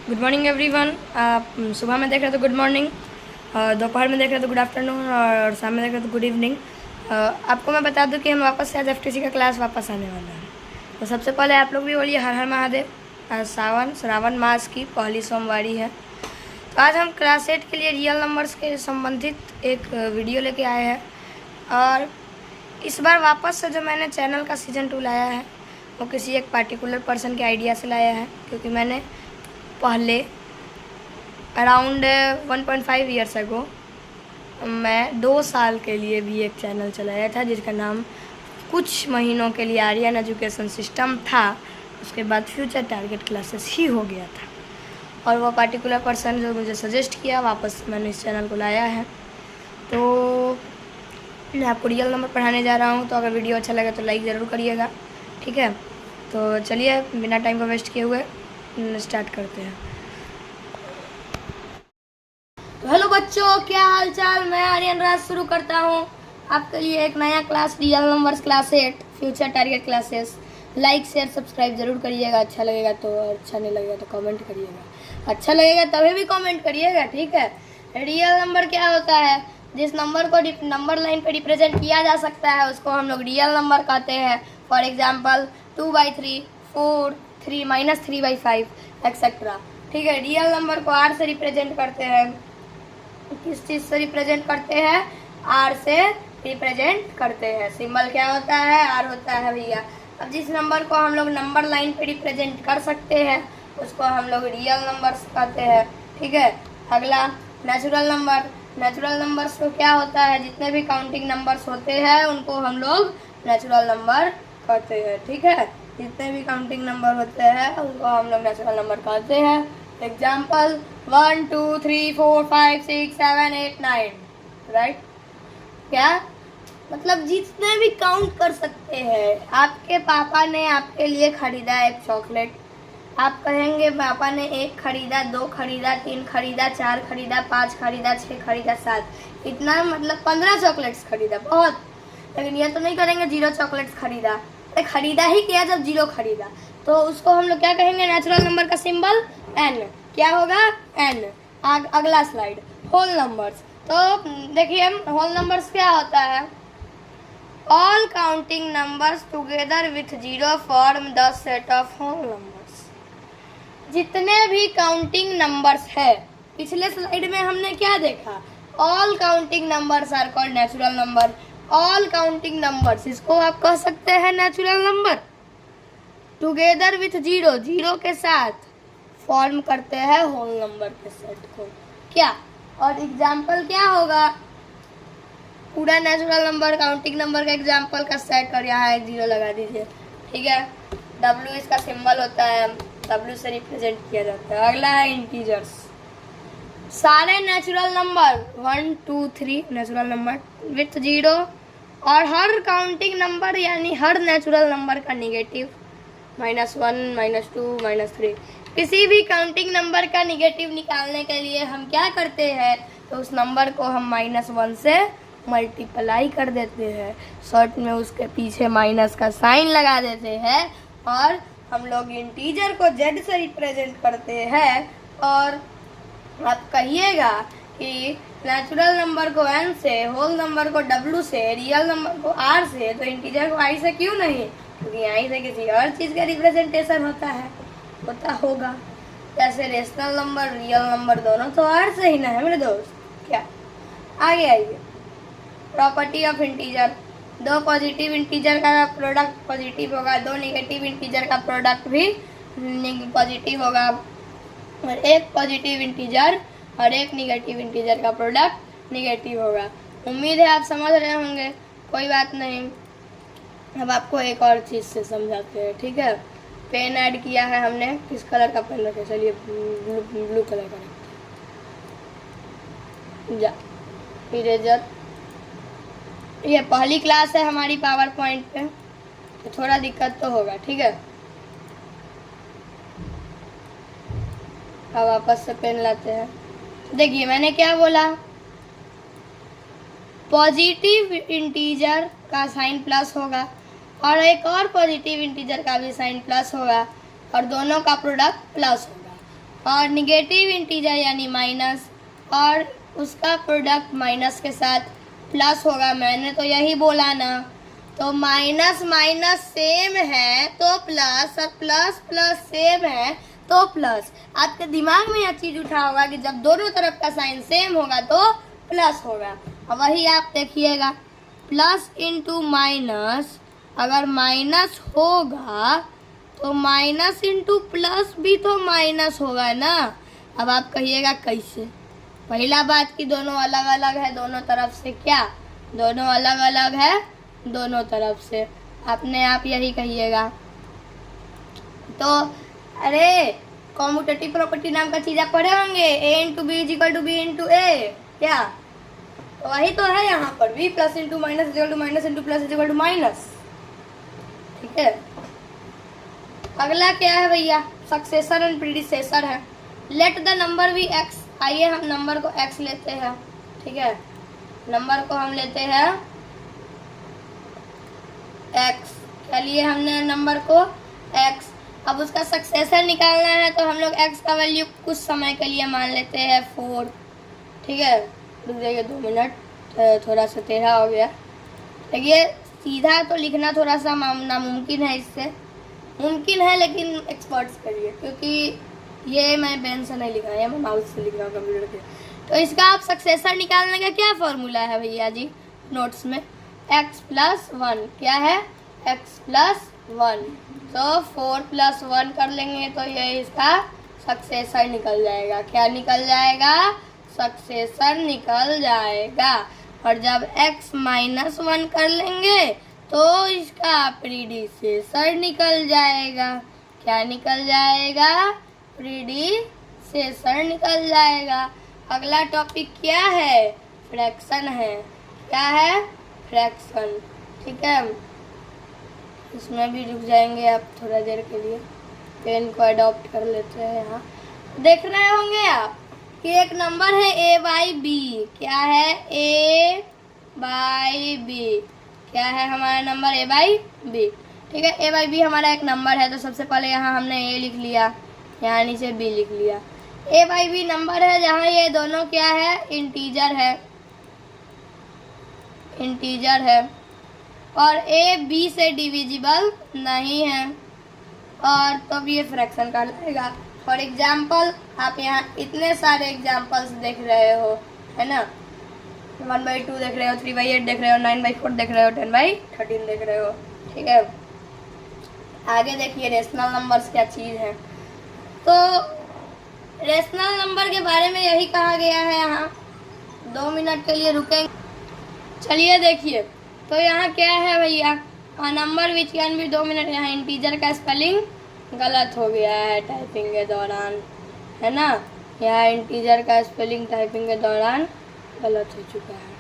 Good morning everyone. आप सुबह में देख रहे हो तो गुड मॉर्निंग, दोपहर में देख रहे हो तो गुड आफ्टरनून और शाम में देख रहे हो तो गुड इवनिंग। आपको मैं बता दूं कि हम वापस से आज एफटीसी का क्लास वापस आने वाला है। तो सबसे पहले आप लोग भी बोलिए हर हर महादेव। आज श्रावण मास की पहली सोमवारी है। तो आज हम क्लास 8 के लिए रियल नंबर्स के संबंधित एक वीडियो लेके आए हैं। और इस बार वापस से जो मैंने चैनल का सीज़न 2 लाया है वो किसी एक पार्टिकुलर पर्सन के आइडिया से लाया है, क्योंकि मैंने पहले अराउंड 1.5 ईयर्स अगो मैं 2 साल के लिए भी एक चैनल चलाया था जिसका नाम कुछ महीनों के लिए आर्यन एजुकेशन सिस्टम था। उसके बाद फ्यूचर टारगेट क्लासेस ही हो गया था और वो पार्टिकुलर पर्सन जो मुझे सजेस्ट किया वापस मैंने इस चैनल को लाया है। तो मैं आपको रियल नंबर पढ़ाने जा रहा हूँ। तो अगर वीडियो अच्छा लगे तो लाइक ज़रूर करिएगा, ठीक है। तो चलिए बिना टाइम को वेस्ट किए हुए स्टार्ट करते हैं। तो हेलो बच्चों, क्या हाल चाल। मैं आर्यन राज शुरू करता हूँ आपके लिए एक नया class real numbers class 8 future target classes. Like share subscribe जरूर करिएगा। अच्छा लगेगा तो, अच्छा नहीं लगेगा तो कमेंट करिएगा। अच्छा लगेगा तभी भी कमेंट करिएगा, ठीक है। रियल नंबर क्या होता है? जिस नंबर को नंबर लाइन पे रिप्रेजेंट किया जा सकता है उसको हम लोग रियल नंबर कहते हैं। फॉर एग्जाम्पल 2/3, 4, 3 -3/5 एक्सेट्रा, ठीक है। रियल नंबर को आर से रिप्रेजेंट करते हैं। किस चीज़ से रिप्रेजेंट करते हैं? आर से रिप्रेजेंट करते हैं। सिंबल क्या होता है? आर होता है भैया। अब जिस नंबर को हम लोग नंबर लाइन पे रिप्रेजेंट कर सकते हैं उसको हम लोग रियल नंबर्स कहते हैं, ठीक है। अगला नेचुरल नंबर। नेचुरल नंबर्स को क्या होता है? जितने भी काउंटिंग नंबर्स होते हैं उनको हम लोग नेचुरल नंबर कहते हैं, ठीक है। जितने भी काउंटिंग नंबर होते हैं उनको हम लोग नेचुरल नंबर कहते हैं। Example 1 2 3 4 5 6 7 8 9, right. क्या मतलब? जितने भी काउंट कर सकते हैं। आपके पापा ने आपके लिए खरीदा एक चॉकलेट, आप कहेंगे पापा ने 1 खरीदा, 2 खरीदा, 3 खरीदा, 4 खरीदा, 5 खरीदा, 6 खरीदा, 7, इतना मतलब 15 चॉकलेट्स खरीदा, बहुत। लेकिन ये तो नहीं करेंगे 0 चॉकलेट्स खरीदा। खरीदा ही क्या जब 0 खरीदा? तो उसको हम लोग क्या कहेंगे? नेचुरल नंबर का सिंबल n। क्या होगा? n। अगला स्लाइड, होल नंबर्स। तो देखिए होल नंबर्स क्या होता है? All counting numbers together with 0 form the set of whole numbers. जितने भी काउंटिंग नंबर्स है, पिछले स्लाइड में हमने क्या देखा? All counting numbers are called natural number. All counting numbers, इसको आप कह सकते हैं नेचुरल नंबर। टुगेदर विथ 0, 0 के साथ फॉर्म करते हैं होल नंबर के सेट को। क्या? और एग्जाम्पल क्या होगा? पूरा नेचुरल नंबर काउंटिंग नंबर का एग्जाम्पल का सेट और यहाँ एक 0 लगा दीजिए, ठीक है। W इसका सिंबल होता है, W से रिप्रेजेंट किया जाता है। अगला है इंटीजर्स। सारे natural number 1 2 3 natural number with 0 और हर काउंटिंग नंबर यानी हर नेचुरल नंबर का निगेटिव -1 -2 -3। किसी भी काउंटिंग नंबर का निगेटिव निकालने के लिए हम क्या करते हैं? तो उस नंबर को हम -1 से मल्टीप्लाई कर देते हैं। शॉर्ट में उसके पीछे माइनस का साइन लगा देते हैं और हम लोग इंटीजर को z से रिप्रेजेंट करते हैं। और आप कहिएगा कि नेचुरल नंबर को n से, होल नंबर को w से, रियल नंबर को r से, तो इंटीजर को i से क्यों नहीं? क्योंकि i से किसी और चीज़ का रिप्रेजेंटेशन होता है, होता होगा। जैसे रेशनल नंबर, रियल नंबर दोनों तो r से ही ना है मेरे दोस्त। क्या? आगे आइए। Property of integer. 2 positive integer का प्रोडक्ट पॉजिटिव होगा, 2 नेगेटिव इंटीजर का प्रोडक्ट भी पॉजिटिव होगा, और 1 पॉजिटिव इंटीजर और 1 नेगेटिव इंटीजर का प्रोडक्ट नेगेटिव होगा। उम्मीद है आप समझ रहे होंगे, कोई बात नहीं। अब आपको एक और चीज़ से समझाते हैं, ठीक है। पेन ऐड किया है हमने, किस कलर का पेन रखे? चलिए ब्लू कलर का रखते हैं। जा इरेजर। ये पहली क्लास है हमारी पावर पॉइंट पे, तो थोड़ा दिक्कत तो होगा, ठीक है। अब वापस से पेन लाते हैं। देखिए मैंने क्या बोला? पॉजिटिव इंटीजर का साइन प्लस होगा और एक और पॉजिटिव इंटीजर का भी साइन प्लस होगा और दोनों का प्रोडक्ट प्लस होगा। और निगेटिव इंटीजर यानी माइनस, और उसका प्रोडक्ट माइनस के साथ प्लस होगा। मैंने तो यही बोला ना। तो माइनस माइनस सेम है तो प्लस, और प्लस प्लस सेम है तो प्लस। आपके दिमाग में यह चीज उठा होगा कि जब दोनों तरफ का साइन सेम होगा तो प्लस होगा। और वही आप देखिएगा, प्लस इंटू माइनस, अगर माइनस होगा तो माइनस इंटू प्लस भी तो माइनस होगा ना। अब आप कहिएगा कैसे? पहला बात कि दोनों अलग अलग है दोनों तरफ से। क्या दोनों अलग अलग है? दोनों तरफ से। अपने आप यही कहिएगा। तो अरे कॉम्यूटेटिव प्रॉपर्टी नाम का चीज आप पढ़े होंगे, A into B is equal to B into A. क्या तो वही तो है यहाँ पर भी, plus into minus is equal to minus into plus is equal to minus. ठीक है। अगला क्या है भैया? सक्सेसर एंड प्रीडिसेसर है। Let the number be X. आइए हम नंबर को एक्स लेते हैं। ठीक है, नंबर को हम लेते हैं एक्स। क्या लिए हमने नंबर को? एक्स। अब उसका सक्सेसर निकालना है तो हम लोग एक्स का वैल्यू कुछ समय के लिए मान लेते हैं 4। ठीक है, रुक जाइए 2 मिनट, थोड़ा सा टेढ़ा हो गया। देखिए सीधा तो लिखना थोड़ा सा नामुमकिन है, इससे मुमकिन है लेकिन एक्सपर्ट्स करिए, क्योंकि ये मैं पेन से नहीं लिख रहा है, मैं माउस से लिख रहा हूँ कंप्यूटर के। तो इसका आप सक्सेसर निकालने का क्या फॉर्मूला है भैया जी? नोट्स में x प्लस 1। क्या है? x plus 1। तो 4 प्लस 1 कर लेंगे तो ये इसका सक्सेसर निकल जाएगा। क्या निकल जाएगा? सक्सेसर निकल जाएगा। और जब x माइनस 1 कर लेंगे तो इसका प्रीडिसेसर निकल जाएगा। क्या निकल जाएगा? प्रीडिसेसर निकल जाएगा। अगला टॉपिक क्या है? फ्रैक्शन है। क्या है? फ्रैक्शन। ठीक है, इसमें भी रुक जाएंगे आप थोड़ा देर के लिए, पेन को अडॉप्ट कर लेते हैं। यहाँ देख रहे होंगे आप कि एक नंबर है a बाई बी। क्या है? a by B. क्या है हमारा नंबर? a by B. ठीक है, a बाई बी हमारा एक नंबर है। तो सबसे पहले यहाँ हमने a लिख लिया, यहाँ नीचे b लिख लिया। a बाई बी नंबर है जहाँ ये दोनों क्या है? इंटीजर है, इंटीजर है। और a b से डिविजिबल नहीं है, और तब तो ये फ्रैक्शन कहलाएगा। फॉर एग्जाम्पल आप यहाँ इतने सारे एग्जाम्पल्स देख रहे हो, है ना? 1/2 देख रहे हो, 3/8 देख रहे हो, 9/4 देख रहे हो, 10/13 देख रहे हो। ठीक है, आगे देखिए रेशनल नंबर्स क्या चीज़ है। तो रेशनल नंबर के बारे में यही कहा गया है। यहाँ 2 मिनट के लिए रुकेंगे। चलिए देखिए, तो यहाँ क्या है भैया? Number which can be 2 minute. यहाँ इंटीजर का स्पेलिंग गलत हो गया है टाइपिंग के दौरान, है ना? यहाँ इंटीजर का स्पेलिंग टाइपिंग के दौरान गलत हो चुका है।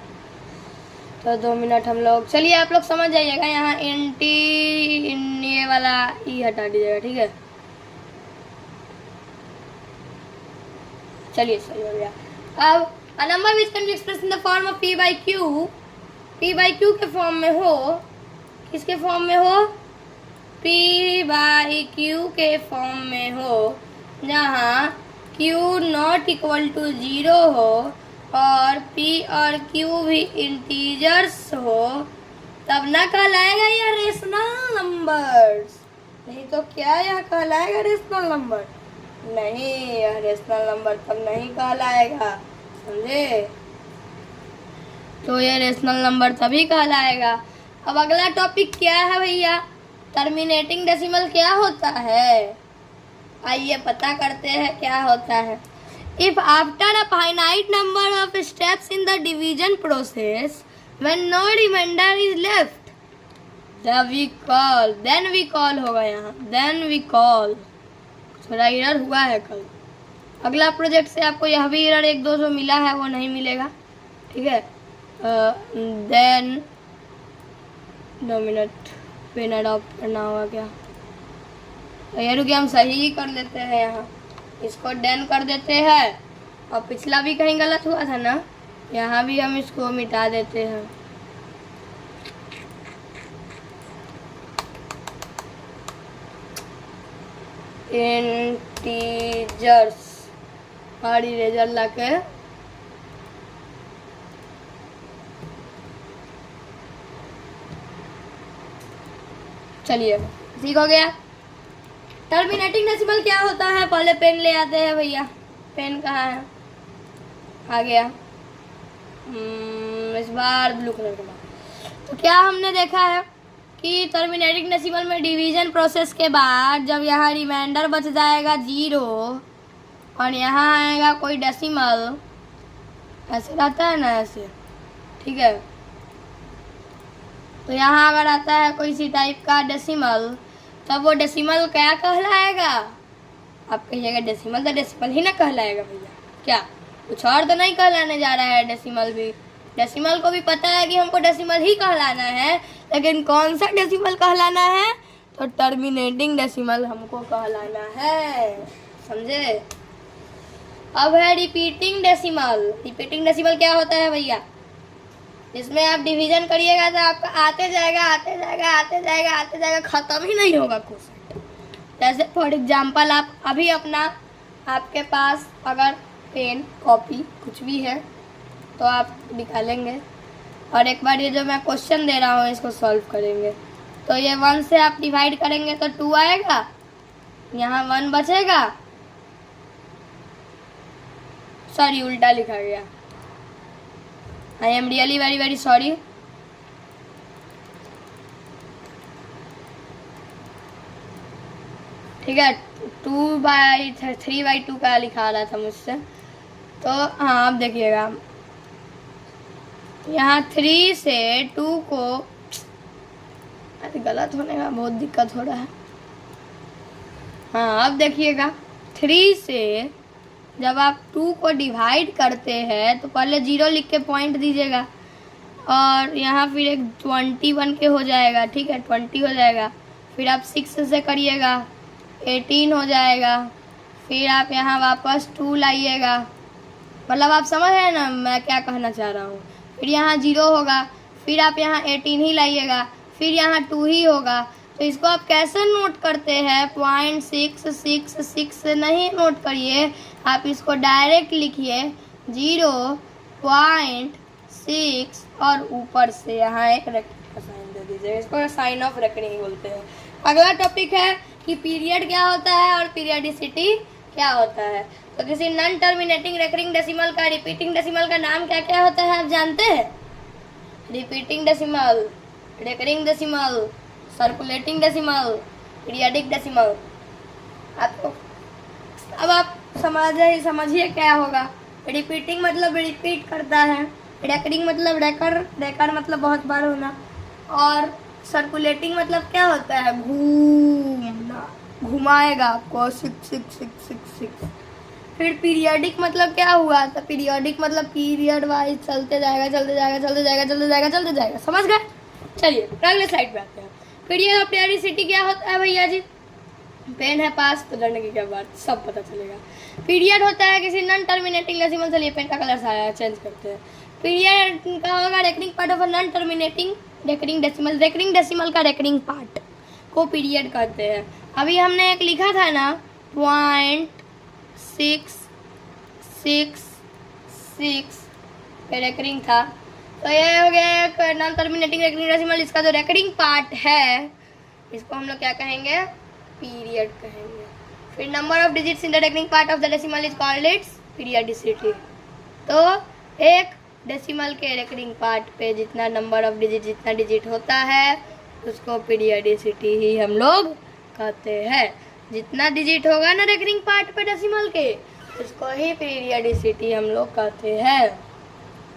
तो 2 मिनट हम लोग, चलिए आप लोग समझ जाइएगा। यहाँ ये वाला ई हटा दीजिएगा। ठीक है, चलिए सही हो गया। अब a number which can be express in the form of p by Q. p by Q के फॉर्म में हो, किसके फॉर्म में हो? p बाई क्यू के फॉर्म में हो, जहाँ q नॉट इक्वल टू 0 हो और p और q भी इंटीजर्स हो, तब ना कहलाएगा यह रेशनल नंबर्स। नहीं तो क्या यह कहलाएगा रेशनल नंबर? नहीं, यह रेशनल नंबर तब नहीं कहलाएगा, समझे? तो यह रेशनल नंबर तभी कहलाएगा। अब अगला टॉपिक क्या है भैया? टर्मिनेटिंग डेसिमल क्या होता है? आइए पता करते हैं क्या होता है। If after a finite number of steps in the division process when no remainder is left then we call होगा। यहाँ देन वी कॉल, थोड़ा एरर हुआ है कल। अगला प्रोजेक्ट से आपको यह भी एरर 1-2 मिला है, वो नहीं मिलेगा। ठीक है, देन 2 मिनट पेन अडॉप्ट करना होगा क्या? ये रुकिए, हम सही ही कर लेते हैं। यहाँ इसको देन कर देते हैं, और पिछला भी कहीं गलत हुआ था ना, यहाँ भी हम इसको मिटा देते हैं। इंटीजर्स और इरेजर लाके चलिए ठीक हो गया। टर्मिनेटिंग डेसिमल क्या होता है, पहले पेन ले आते हैं भैया। पेन कहाँ है, आ गया। इस बार ब्लू कलर का। तो क्या हमने देखा है कि टर्मिनेटिंग डेसिमल में डिवीजन प्रोसेस के बाद जब यहाँ रिमाइंडर बच जाएगा 0 और यहाँ आएगा कोई डेसिमल, ऐसे रहता है ना, ऐसे, ठीक है। तो यहाँ अगर आता है कोई सी टाइप का डेसिमल, तब वो डेसिमल क्या कहलाएगा? आप कहिएगा डेसिमल तो डेसिमल ही ना कहलाएगा भैया, क्या कुछ और तो नहीं कहलाने जा रहा है। डेसिमल भी, डेसिमल को भी पता है कि हमको डेसिमल ही कहलाना है, लेकिन कौन सा डेसिमल कहलाना है? तो टर्मिनेटिंग डेसिमल हमको कहलाना है, समझे। अब है रिपीटिंग डेसिमल। रिपीटिंग डेसिमल क्या होता है भैया? इसमें आप डिवीजन करिएगा तो आपका आते जाएगा आते जाएगा आते जाएगा आते जाएगा, खत्म ही नहीं होगा क्वेश्चन। जैसे फॉर एग्जाम्पल आप अभी अपना, आपके पास अगर पेन कॉपी कुछ भी है तो आप निकालेंगे और एक बार ये जो मैं क्वेश्चन दे रहा हूँ इसको सॉल्व करेंगे। तो ये 1 से आप डिवाइड करेंगे तो 2 आएगा, यहाँ 1 बचेगा, सॉरी उल्टा लिखा गया, I am really very very sorry. ठीक है, 3/2 का लिखा रहा था मुझसे। तो हाँ अब देखिएगा, यहाँ 3 से 2 को, अरे गलत होने का बहुत दिक्कत हो रहा है। हाँ अब देखिएगा, 3 से जब आप 2 को डिवाइड करते हैं तो पहले 0 लिख के पॉइंट दीजिएगा और यहाँ फिर एक 20 बन के हो जाएगा, ठीक है, 20 हो जाएगा। फिर आप 6 से करिएगा, 18 हो जाएगा। फिर आप यहाँ वापस 2 लाइएगा, मतलब आप समझ रहे हैं ना मैं क्या कहना चाह रहा हूँ। फिर यहाँ 0 होगा, फिर आप यहाँ 18 ही लाइएगा, फिर यहाँ 2 ही होगा। तो इसको आप कैसे नोट करते हैं? 0.666 नहीं नोट करिए, आप इसको डायरेक्ट लिखिए 0.6 और ऊपर से यहाँ एक रेक्टेंगल का साइन दे दीजिए। इसको साइन ऑफ रेकरिंग बोलते हैं। अगला टॉपिक है कि पीरियड क्या होता है और पीरियडिसिटी क्या होता है। तो किसी नॉन टर्मिनेटिंग रेकरिंग डेसिमल का, रिपीटिंग डेसिमल का नाम क्या क्या होता है आप जानते हैं? Repeating decimal, recurring decimal, circulating decimal, periodic decimal. आपको अब आप समझिए क्या होगा। रिपीटिंग मतलब रिपीट करता है, रेकरिंग मतलब रेकर मतलब बहुत बार होना, और सर्कुलेटिंग मतलब क्या होता है? घूमना, घुमाएगा आपको 66666। फिर पीरियडिक मतलब क्या हुआ? तो पीरियडिक मतलब पीरियड वाइज चलते जाएगा चलते जाएगा चलते जाएगा चलते जाएगा चलते जाएगा, समझ गए। चलिए अगले साइड पे आते हैं। पीरियड और पीरियडिसिटी क्या होता है भैया जी? पेन है पास तो लड़ने की क्या बात, सब पता चलेगा। पीरियड होता है किसी नॉन टर्मिनेटिंग डेसिमल। चलिए पेन का कलर सारा चेंज करते हैं। पीरियड का होगा recurring part of a non terminating recurring decimal. Recurring decimal का रेकरिंग पार्ट को पीरियड कहते हैं। अभी हमने एक लिखा था ना 0.666 रेकरिंग था, तो ये हो गया एक नॉन टर्मिनेटिंग रेकरिंग डेसिमल। इसका जो रेकरिंग पार्ट है इसको हम लोग क्या कहेंगे? पीरियड कहेंगे। फिर number of digits in the recurring part of the decimal is called its periodicity. तो एक डेसिमल के रेकरिंग पार्ट पे जितना नंबर ऑफ डिजिट, जितना डिजिट होता है उसको पीरियडिसिटी ही हम लोग कहते हैं। जितना डिजिट होगा ना रेकरिंग पार्ट पे डेसिमल के, उसको ही पीरियडिसिटी हम लोग कहते हैं।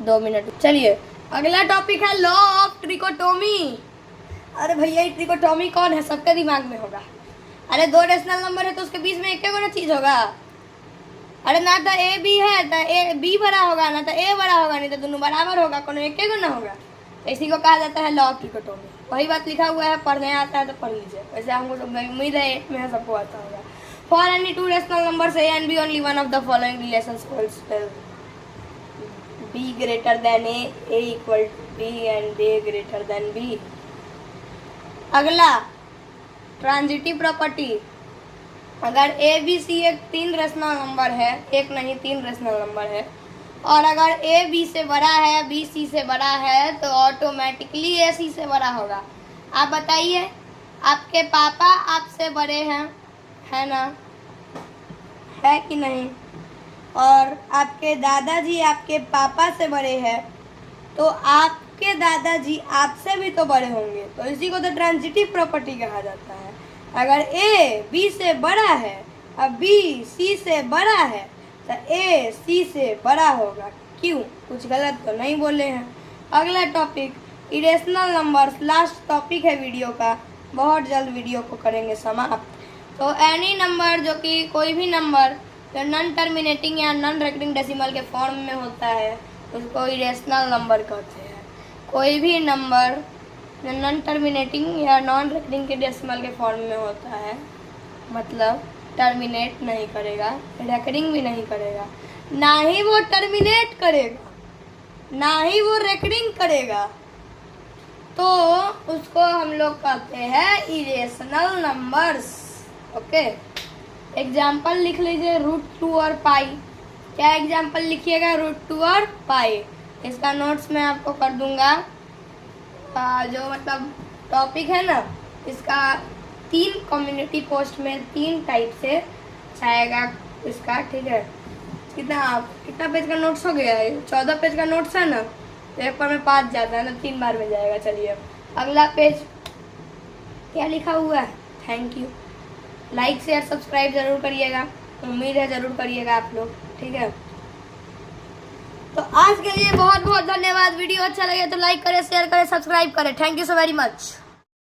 2 मिनट। चलिए अगला टॉपिक है लॉ ऑफ ट्रिकोटोमी। अरे भैया ये ट्रिकोटोमी कौन है? सबके दिमाग में होगा। अरे 2 रेशनल नंबर है तो उसके बीच में एक ना चीज होगा। अरे ना तो ए बी है तो ए बी बड़ा होगा, ना तो ए बड़ा होगा, नहीं तो दोनों बराबर होगा, कोनो एक ना होगा। तो इसी को कहा जाता है लॉ ऑफ ट्रिकोटोमी। वही बात लिखा हुआ है, पढ़ने आता है तो पढ़ लीजिए। वैसे हमको उम्मीद है 8 में सबको आता होगा। For any 2 rational numbers A and B only one of the following relations holds B greater than A equal to B and A greater than B. अगला ट्रांजिटिव प्रॉपर्टी। अगर ए बी सी एक 3 rational number है, एक नहीं 3 rational number है, और अगर A B से बड़ा है, बी सी से बड़ा है, तो ऑटोमेटिकली ए सी से बड़ा होगा। आप बताइए, आपके पापा आपसे बड़े हैं, है ना, है कि नहीं? और आपके दादाजी आपके पापा से बड़े हैं, तो आपके दादाजी आपसे भी तो बड़े होंगे। तो इसी को तो ट्रांजिटिव प्रॉपर्टी कहा जाता है। अगर ए बी से बड़ा है और बी सी से बड़ा है, तो ए सी से बड़ा होगा। क्यों? कुछ गलत तो नहीं बोले हैं। अगला topic irrational numbers, last topic है वीडियो का। बहुत जल्द वीडियो को करेंगे समाप्त। तो एनी नंबर, जो कि कोई भी नंबर जो नॉन टर्मिनेटिंग या नॉन रेकरिंग डेसिमल के फॉर्म में होता है, उसको इरेशनल नंबर कहते हैं। कोई भी नंबर जो नॉन टर्मिनेटिंग या नॉन रेकरिंग के डेसिमल के फॉर्म में होता है, मतलब टर्मिनेट नहीं करेगा, रेकरिंग भी नहीं करेगा, ना ही वो टर्मिनेट करेगा, ना ही वो रेकरिंग करेगा, तो उसको हम लोग कहते हैं इरेशनल नंबर्स। ओके, एग्जाम्पल लिख लीजिए, √2 और पाई। क्या एग्जाम्पल लिखिएगा? √2 और पाई। इसका नोट्स मैं आपको कर दूंगा। जो मतलब टॉपिक है ना, इसका 3 कम्युनिटी पोस्ट में 3 टाइप से आएगा इसका, ठीक है? कितना पेज का नोट्स हो गया है? 14 पेज का नोट्स है ना, तो एक बार में 5 जाता है ना, 3 बार में जाएगा। चलिए अगला पेज क्या लिखा हुआ है? Thank you. Like share subscribe जरूर करिएगा, उम्मीद है जरूर करिएगा आप लोग, ठीक है? तो आज के लिए बहुत बहुत धन्यवाद। वीडियो अच्छा लगे तो लाइक करें, शेयर करें, सब्सक्राइब करें। Thank you so very much.